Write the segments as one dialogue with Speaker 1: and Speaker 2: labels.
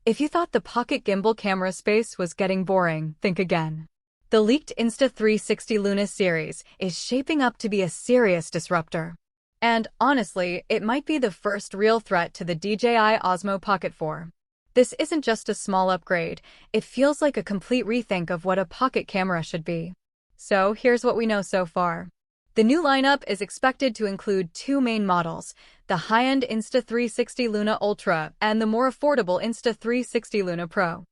Speaker 1: If you thought the Pocket Gimbal camera space was getting boring, think again. The leaked Insta360 Luna series is shaping up to be a serious disruptor. And honestly, it might be the first real threat to the DJI Osmo Pocket 4. This isn't just a small upgrade, it feels like a complete rethink of what a pocket camera should be. So here's what we know so far. The new lineup is expected to include two main models, the high-end Insta360 Luna Ultra and the more affordable Insta360 Luna Pro.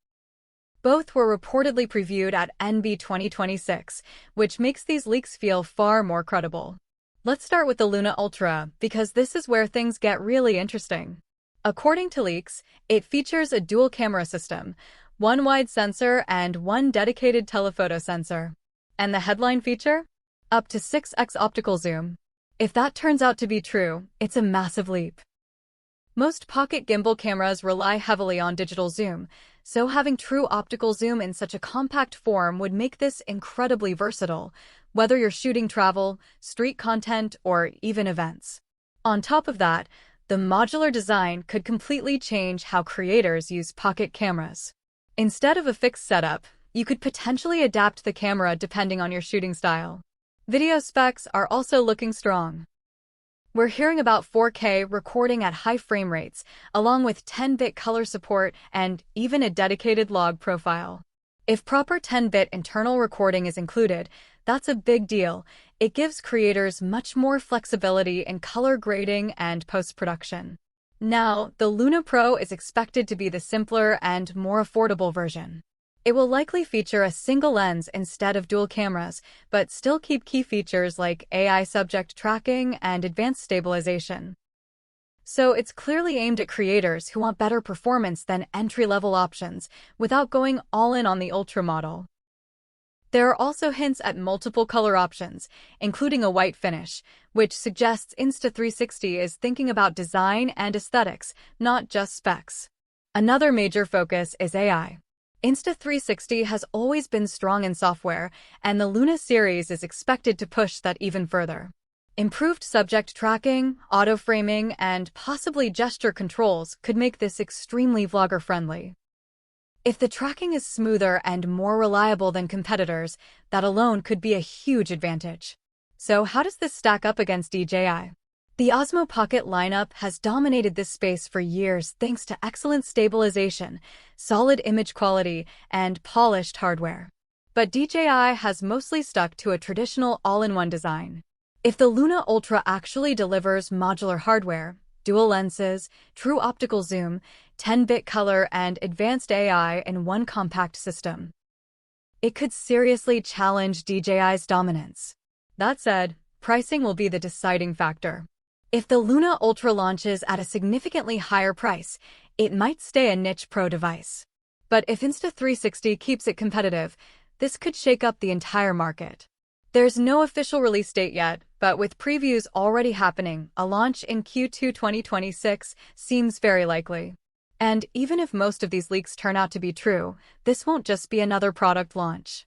Speaker 1: Both were reportedly previewed at NB 2026, which makes these leaks feel far more credible. Let's start with the Luna Ultra, because this is where things get really interesting. According to leaks, it features a dual camera system, one wide sensor and one dedicated telephoto sensor. And the headline feature? Up to 6x optical zoom. If that turns out to be true, it's a massive leap. Most pocket gimbal cameras rely heavily on digital zoom, so having true optical zoom in such a compact form would make this incredibly versatile, whether you're shooting travel, street content, or even events. On top of that, the modular design could completely change how creators use pocket cameras. Instead of a fixed setup, you could potentially adapt the camera depending on your shooting style. Video specs are also looking strong. We're hearing about 4K recording at high frame rates, along with 10-bit color support and even a dedicated log profile. If proper 10-bit internal recording is included, that's a big deal. It gives creators much more flexibility in color grading and post-production. Now, the Luna Pro is expected to be the simpler and more affordable version. It will likely feature a single lens instead of dual cameras, but still keep key features like AI subject tracking and advanced stabilization. So it's clearly aimed at creators who want better performance than entry-level options, without going all in on the Ultra model. There are also hints at multiple color options, including a white finish, which suggests Insta360 is thinking about design and aesthetics, not just specs. Another major focus is AI. Insta360 has always been strong in software, and the Luna series is expected to push that even further. Improved subject tracking, auto-framing, and possibly gesture controls could make this extremely vlogger-friendly. If the tracking is smoother and more reliable than competitors, that alone could be a huge advantage. So how does this stack up against DJI? The Osmo Pocket lineup has dominated this space for years thanks to excellent stabilization, solid image quality, and polished hardware. But DJI has mostly stuck to a traditional all-in-one design. If the Luna Ultra actually delivers modular hardware, dual lenses, true optical zoom, 10-bit color, and advanced AI in one compact system, it could seriously challenge DJI's dominance. That said, pricing will be the deciding factor. If the Luna Ultra launches at a significantly higher price, it might stay a niche pro device. But if Insta360 keeps it competitive, this could shake up the entire market. There's no official release date yet, but with previews already happening, a launch in Q2 2026 seems very likely. And even if most of these leaks turn out to be true, this won't just be another product launch.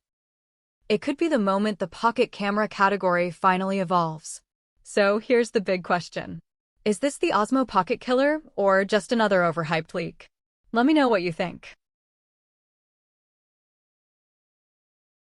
Speaker 1: It could be the moment the pocket camera category finally evolves. So here's the big question. Is this the Osmo Pocket killer, or just another overhyped leak? Let me know what you think.